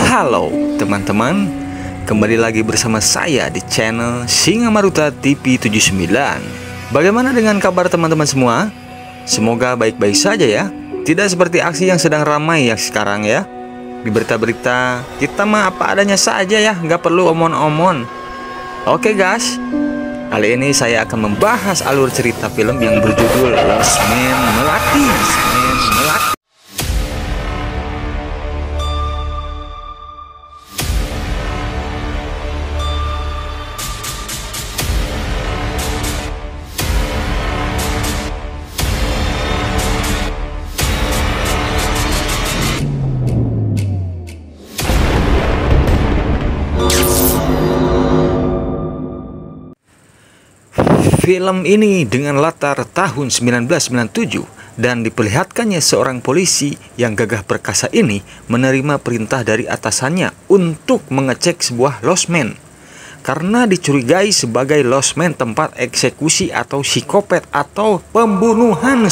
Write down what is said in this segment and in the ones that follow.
Halo teman-teman, kembali lagi bersama saya di channel Singa Maruta TV 79. Bagaimana dengan kabar teman-teman semua? Semoga baik-baik saja ya. Tidak seperti aksi yang sedang ramai ya sekarang ya. Di berita-berita kita mah apa adanya saja ya, nggak perlu omon-omon. Oke guys, kali ini saya akan membahas alur cerita film yang berjudul Lost Man Melati. Film ini dengan latar tahun 1997 dan diperlihatkannya seorang polisi yang gagah perkasa ini menerima perintah dari atasannya untuk mengecek sebuah losmen karena dicurigai sebagai losmen tempat eksekusi atau psikopat atau pembunuhan.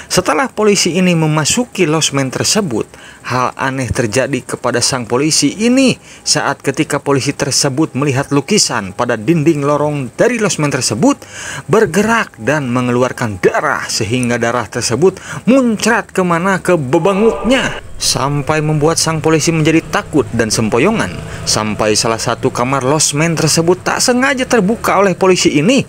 Setelah polisi ini memasuki losmen tersebut, hal aneh terjadi kepada sang polisi ini saat ketika polisi tersebut melihat lukisan pada dinding lorong dari losmen tersebut bergerak dan mengeluarkan darah sehingga darah tersebut muncrat kemana ke bebenguknya sampai membuat sang polisi menjadi takut dan sempoyongan sampai salah satu kamar losmen tersebut tak sengaja terbuka oleh polisi ini.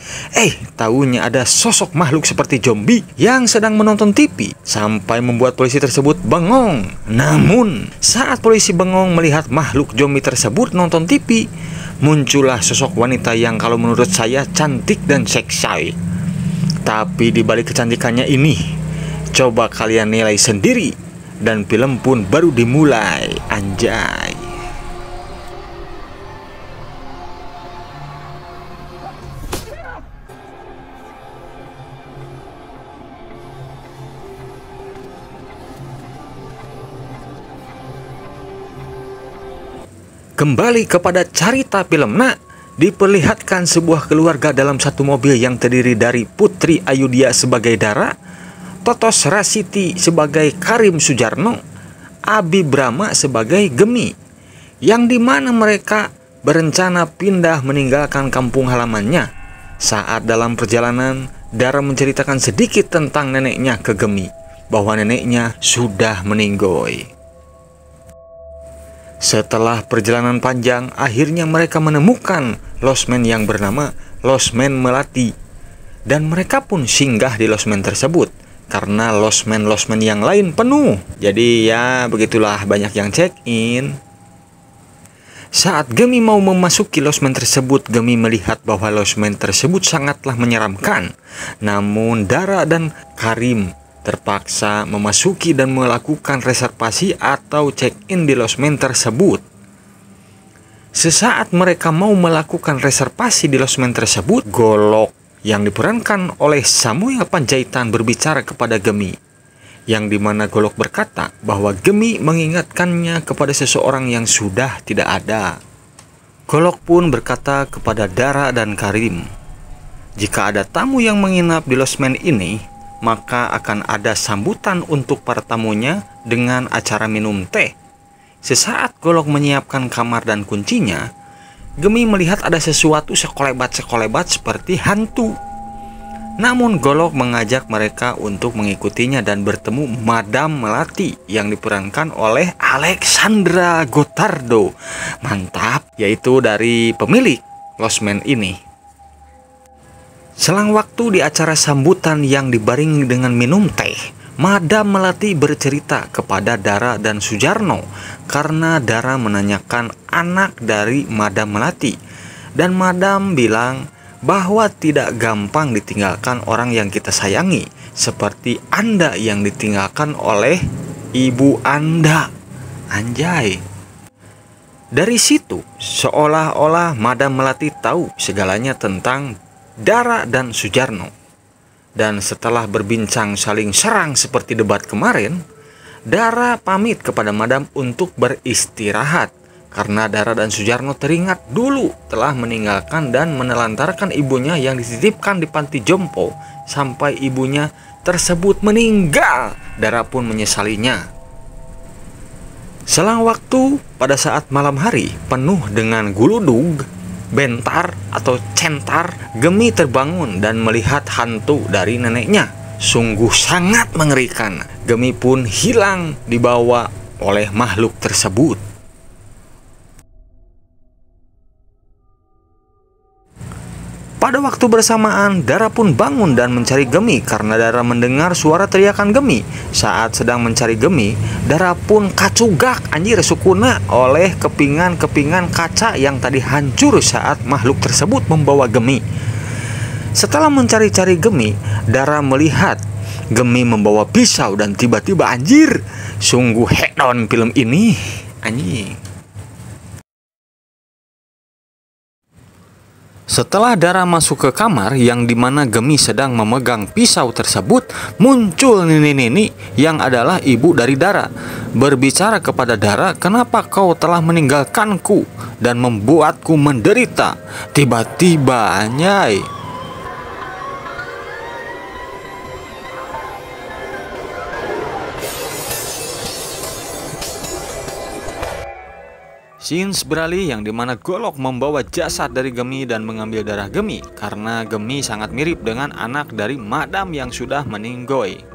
Taunya ada sosok makhluk seperti zombie yang sedang menonton TV sampai membuat polisi tersebut bengong. Namun saat polisi bengong melihat makhluk zombie tersebut nonton TV, muncullah sosok wanita yang kalau menurut saya cantik dan seksi. Tapi di balik kecantikannya ini, coba kalian nilai sendiri. Dan film pun baru dimulai. Anjay. Kembali kepada cerita film, diperlihatkan sebuah keluarga dalam satu mobil yang terdiri dari Putri Ayudhya sebagai Dara, Totos Rasiti sebagai Karim Sujarno, Abi Brahma sebagai Gemi, yang dimana mereka berencana pindah meninggalkan kampung halamannya. Saat dalam perjalanan, Dara menceritakan sedikit tentang neneknya ke Gemi, bahwa neneknya sudah meninggoy. Setelah perjalanan panjang, akhirnya mereka menemukan losmen yang bernama Losmen Melati, dan mereka pun singgah di losmen tersebut karena losmen-losmen yang lain penuh. Jadi ya begitulah, banyak yang check-in. Saat Gemi mau memasuki losmen tersebut, Gemi melihat bahwa losmen tersebut sangatlah menyeramkan. Namun Dara dan Karim terpaksa memasuki dan melakukan reservasi atau check-in di losmen tersebut. Sesaat mereka mau melakukan reservasi di losmen tersebut, Golok yang diperankan oleh Samuel Panjaitan berbicara kepada Gemi, yang dimana Golok berkata bahwa Gemi mengingatkannya kepada seseorang yang sudah tidak ada. Golok pun berkata kepada Dara dan Karim, jika ada tamu yang menginap di losmen ini, maka akan ada sambutan untuk para tamunya dengan acara minum teh. Sesaat Golok menyiapkan kamar dan kuncinya, Gemi melihat ada sesuatu sekolebat-sekolebat seperti hantu. Namun Golok mengajak mereka untuk mengikutinya dan bertemu Madam Melati yang diperankan oleh Alexandra Gottardo. Mantap, yaitu dari pemilik losmen ini. Selang waktu di acara sambutan yang dibarengi dengan minum teh, Madam Melati bercerita kepada Dara dan Sujarno karena Dara menanyakan anak dari Madam Melati, dan Madam bilang bahwa tidak gampang ditinggalkan orang yang kita sayangi seperti Anda yang ditinggalkan oleh ibu Anda. Anjay. Dari situ seolah-olah Madam Melati tahu segalanya tentang Dara dan Sujarno. Dan setelah berbincang saling serang seperti debat kemarin, Dara pamit kepada Madam untuk beristirahat karena Dara dan Sujarno teringat dulu telah meninggalkan dan menelantarkan ibunya yang dititipkan di panti jompo sampai ibunya tersebut meninggal. Dara pun menyesalinya. Selang waktu pada saat malam hari penuh dengan guludug, bentar atau centar, Gemi terbangun dan melihat hantu dari neneknya. Sungguh sangat mengerikan. Gemi pun hilang dibawa oleh makhluk tersebut. Pada waktu bersamaan, Dara pun bangun dan mencari Gemi karena Dara mendengar suara teriakan Gemi. Saat sedang mencari Gemi, Dara pun kacugak anjir sukuna oleh kepingan-kepingan kaca yang tadi hancur saat makhluk tersebut membawa Gemi. Setelah mencari-cari Gemi, Dara melihat Gemi membawa pisau dan tiba-tiba anjir, sungguh hedon film ini anjing. Setelah Dara masuk ke kamar yang dimana Gemi sedang memegang pisau tersebut, muncul Nini yang adalah ibu dari Dara, berbicara kepada Dara, "Kenapa kau telah meninggalkanku dan membuatku menderita?" Tiba-tiba anjay, scenes beralih yang dimana Golok membawa jasad dari Gemi dan mengambil darah Gemi karena Gemi sangat mirip dengan anak dari Madam yang sudah meninggoy.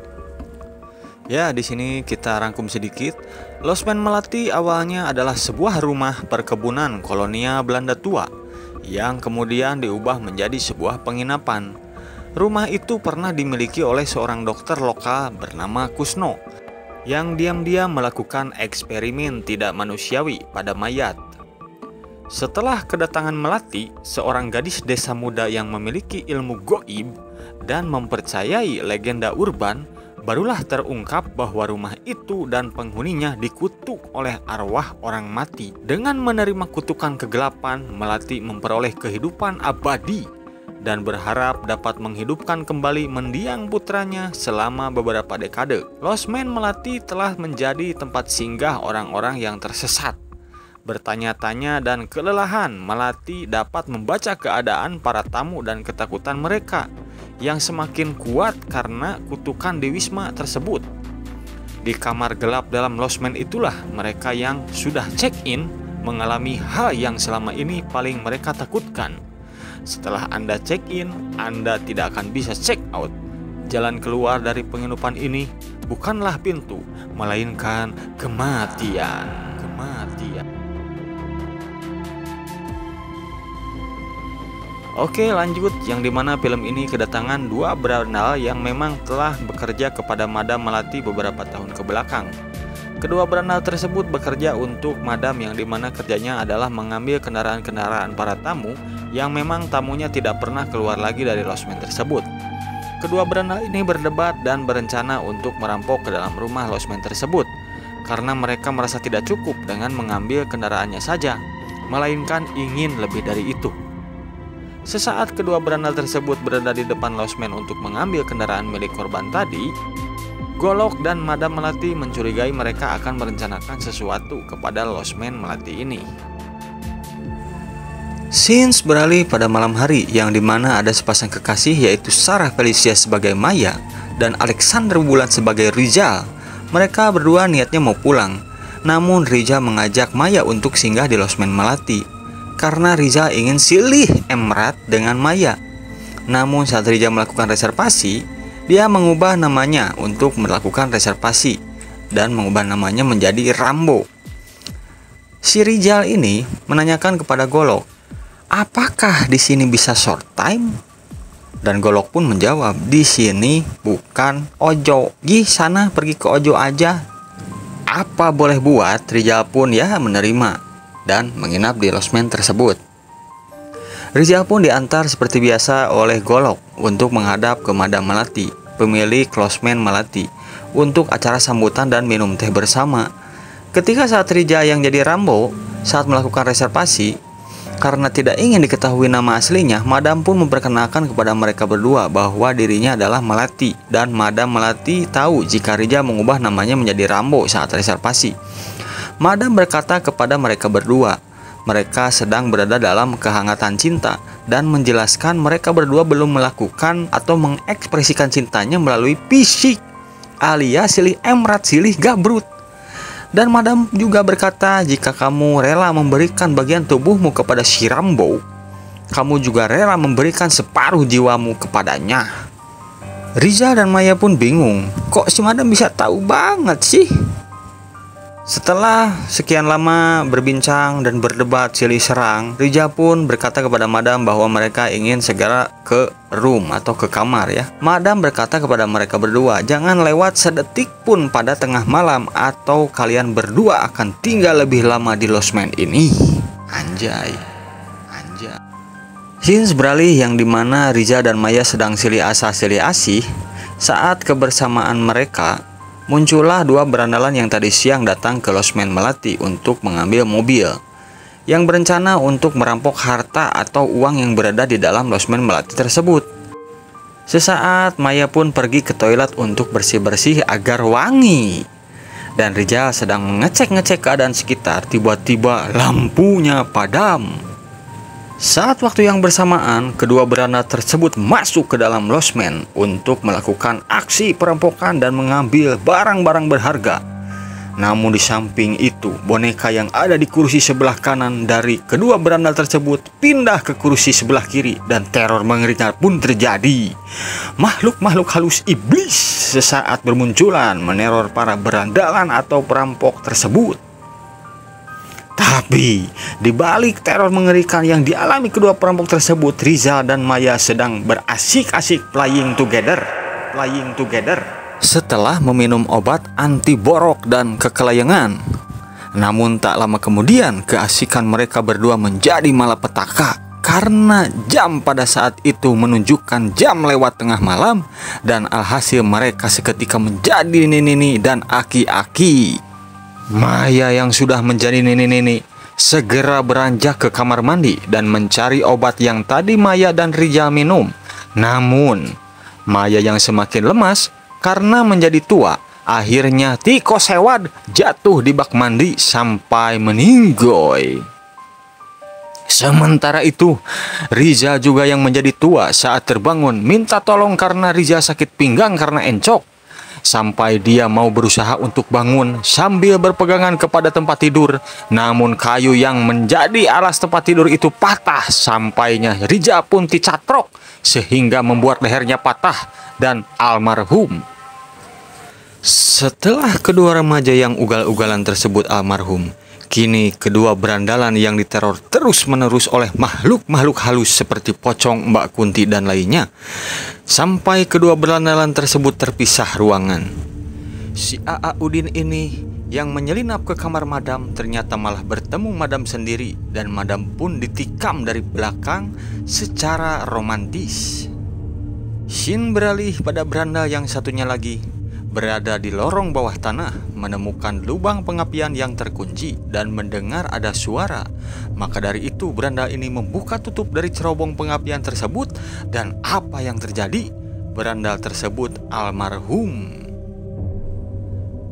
Ya, di sini kita rangkum sedikit. Losmen Melati awalnya adalah sebuah rumah perkebunan kolonial Belanda tua yang kemudian diubah menjadi sebuah penginapan. Rumah itu pernah dimiliki oleh seorang dokter lokal bernama Kusno yang diam-diam melakukan eksperimen tidak manusiawi pada mayat. Setelah kedatangan Melati, seorang gadis desa muda yang memiliki ilmu goib dan mempercayai legenda urban, barulah terungkap bahwa rumah itu dan penghuninya dikutuk oleh arwah orang mati. Dengan menerima kutukan kegelapan, Melati memperoleh kehidupan abadi dan berharap dapat menghidupkan kembali mendiang putranya selama beberapa dekade. Losmen Melati telah menjadi tempat singgah orang-orang yang tersesat, bertanya-tanya dan kelelahan. Melati dapat membaca keadaan para tamu dan ketakutan mereka yang semakin kuat karena kutukan di wisma tersebut. Di kamar gelap dalam losmen itulah mereka yang sudah check-in mengalami hal yang selama ini paling mereka takutkan. Setelah Anda check-in, Anda tidak akan bisa check-out. Jalan keluar dari penginapan ini bukanlah pintu, melainkan kematian. Oke, lanjut, yang dimana film ini kedatangan dua berandal yang memang telah bekerja kepada Madam Melati beberapa tahun ke belakang. Kedua berandal tersebut bekerja untuk Madam yang dimana kerjanya adalah mengambil kendaraan-kendaraan para tamu yang memang tamunya tidak pernah keluar lagi dari losmen tersebut. Kedua berandal ini berdebat dan berencana untuk merampok ke dalam rumah losmen tersebut karena mereka merasa tidak cukup dengan mengambil kendaraannya saja, melainkan ingin lebih dari itu. Sesaat kedua berandal tersebut berada di depan losmen untuk mengambil kendaraan milik korban tadi, Golok dan Madam Melati mencurigai mereka akan merencanakan sesuatu kepada losmen Melati ini. Scenes beralih pada malam hari yang dimana ada sepasang kekasih yaitu Sarah Felicia sebagai Maya dan Alexander Bulan sebagai Rizal. Mereka berdua niatnya mau pulang, namun Rizal mengajak Maya untuk singgah di losmen Melati karena Rizal ingin silih emerald dengan Maya. Namun saat Rizal melakukan reservasi, dia mengubah namanya untuk melakukan reservasi dan mengubah namanya menjadi Rambo. Si Rizal ini menanyakan kepada Golok, "Apakah di sini bisa short time?" Dan Golok pun menjawab, "Di sini bukan Ojo. Gi sana pergi ke Ojo aja." Apa boleh buat, Rizal pun ya menerima dan menginap di losmen tersebut. Rizal pun diantar seperti biasa oleh Golok untuk menghadap ke Madam Melati, pemilik losmen Melati, untuk acara sambutan dan minum teh bersama. Ketika saat Rizal yang jadi Rambo saat melakukan reservasi, karena tidak ingin diketahui nama aslinya, Madam pun memperkenalkan kepada mereka berdua bahwa dirinya adalah Melati, dan Madam Melati tahu jika Rizal mengubah namanya menjadi Rambo saat reservasi. Madam berkata kepada mereka berdua, mereka sedang berada dalam kehangatan cinta dan menjelaskan mereka berdua belum melakukan atau mengekspresikan cintanya melalui fisik alias silih emrat silih gabrut. Dan Madam juga berkata, jika kamu rela memberikan bagian tubuhmu kepada si Rambo, kamu juga rela memberikan separuh jiwamu kepadanya. Riza dan Maya pun bingung, kok si Madam bisa tahu banget sih? Setelah sekian lama berbincang dan berdebat silih serang, Riza pun berkata kepada Madam bahwa mereka ingin segera ke room atau ke kamar ya. Madam berkata kepada mereka berdua, jangan lewat sedetik pun pada tengah malam atau kalian berdua akan tinggal lebih lama di losmen ini. Anjay. Scenes beralih yang dimana Riza dan Maya sedang silih asa silih asih. Saat kebersamaan mereka, muncullah dua berandalan yang tadi siang datang ke losmen Melati untuk mengambil mobil yang berencana untuk merampok harta atau uang yang berada di dalam losmen Melati tersebut. Sesaat Maya pun pergi ke toilet untuk bersih-bersih agar wangi. Dan Riza sedang ngecek-ngecek keadaan sekitar, tiba-tiba lampunya padam. Saat waktu yang bersamaan, kedua beranda tersebut masuk ke dalam losmen untuk melakukan aksi perampokan dan mengambil barang-barang berharga. Namun di samping itu, boneka yang ada di kursi sebelah kanan dari kedua beranda tersebut pindah ke kursi sebelah kiri dan teror mengerikan pun terjadi. Makhluk-makhluk halus iblis sesaat bermunculan meneror para berandalan atau perampok tersebut. Tapi di balik teror mengerikan yang dialami kedua perampok tersebut, Riza dan Maya sedang berasik-asik playing together. Setelah meminum obat anti borok dan kekelayangan. Namun tak lama kemudian keasikan mereka berdua menjadi malapetaka karena jam pada saat itu menunjukkan jam lewat tengah malam dan alhasil mereka seketika menjadi nini dan aki-aki. Maya yang sudah menjadi nini segera beranjak ke kamar mandi dan mencari obat yang tadi Maya dan Riza minum. Namun Maya yang semakin lemas karena menjadi tua, akhirnya Tiko Sewad jatuh di bak mandi sampai meninggoy. Sementara itu, Riza juga yang menjadi tua saat terbangun minta tolong karena Riza sakit pinggang karena encok. Sampai dia mau berusaha untuk bangun sambil berpegangan kepada tempat tidur. Namun kayu yang menjadi alas tempat tidur itu patah. Sampainya Riza pun dicatrok sehingga membuat lehernya patah dan almarhum. Setelah kedua remaja yang ugal-ugalan tersebut almarhum, kini kedua berandalan yang diteror terus-menerus oleh makhluk-makhluk halus seperti pocong, Mbak Kunti, dan lainnya. Sampai kedua berandalan tersebut terpisah ruangan. Si Aa Udin ini yang menyelinap ke kamar Madam ternyata malah bertemu Madam sendiri. Dan Madam pun ditikam dari belakang secara romantis. Scene beralih pada beranda yang satunya lagi. Berada di lorong bawah tanah, menemukan lubang pengapian yang terkunci dan mendengar ada suara. Maka dari itu beranda ini membuka tutup dari cerobong pengapian tersebut. Dan apa yang terjadi? Beranda tersebut almarhum.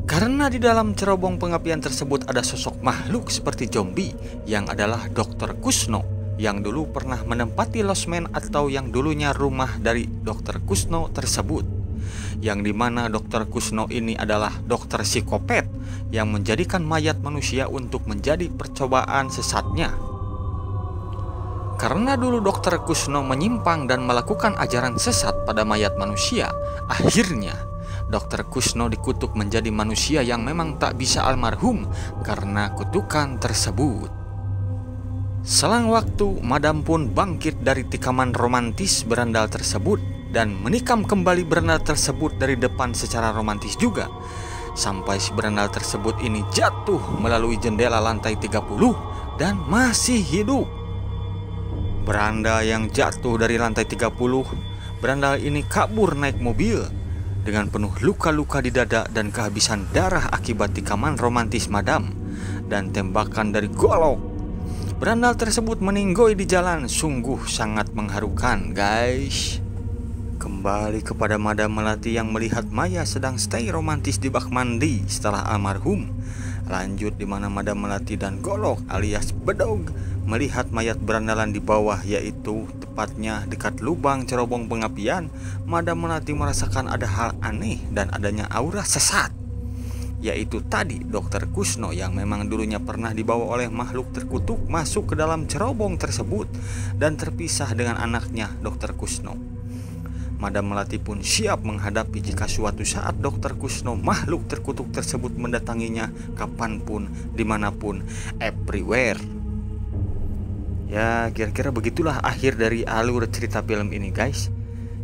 Karena di dalam cerobong pengapian tersebut ada sosok makhluk seperti zombie yang adalah Dr. Kusno, yang dulu pernah menempati losmen atau yang dulunya rumah dari Dr. Kusno tersebut. Yang dimana Dr. Kusno ini adalah dokter psikopat yang menjadikan mayat manusia untuk menjadi percobaan sesatnya. Karena dulu Dr. Kusno menyimpang dan melakukan ajaran sesat pada mayat manusia, akhirnya Dr. Kusno dikutuk menjadi manusia yang memang tak bisa almarhum karena kutukan tersebut. Selang waktu, Madam pun bangkit dari tikaman romantis berandal tersebut dan menikam kembali berandal tersebut dari depan secara romantis juga. Sampai si berandal tersebut ini jatuh melalui jendela lantai 30 dan masih hidup. Beranda yang jatuh dari lantai 30, berandal ini kabur naik mobil dengan penuh luka-luka di dada dan kehabisan darah akibat tikaman romantis Madam dan tembakan dari golok. Berandal tersebut meninggoy di jalan, sungguh sangat mengharukan, guys. Kembali kepada Madam Melati yang melihat Maya sedang stay romantis di bak mandi setelah almarhum. Lanjut di mana Madam Melati dan Golok alias Bedog melihat mayat berandalan di bawah, yaitu tepatnya dekat lubang cerobong pengapian. Madam Melati merasakan ada hal aneh dan adanya aura sesat. yaitu tadi Dr. Kusno yang memang dulunya pernah dibawa oleh makhluk terkutuk masuk ke dalam cerobong tersebut dan terpisah dengan anaknya Dr. Kusno. Madam Melati pun siap menghadapi jika suatu saat Dr. Kusno, makhluk terkutuk tersebut, mendatanginya kapanpun, dimanapun, everywhere. Ya, kira-kira begitulah akhir dari alur cerita film ini, guys.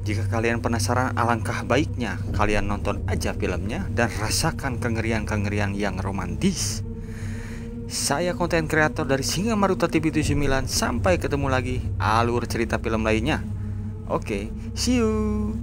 Jika kalian penasaran, alangkah baiknya kalian nonton aja filmnya dan rasakan kengerian-kengerian yang romantis. Saya konten kreator dari Singa Maruta TV 79. Sampai ketemu lagi alur cerita film lainnya. Oke, see you.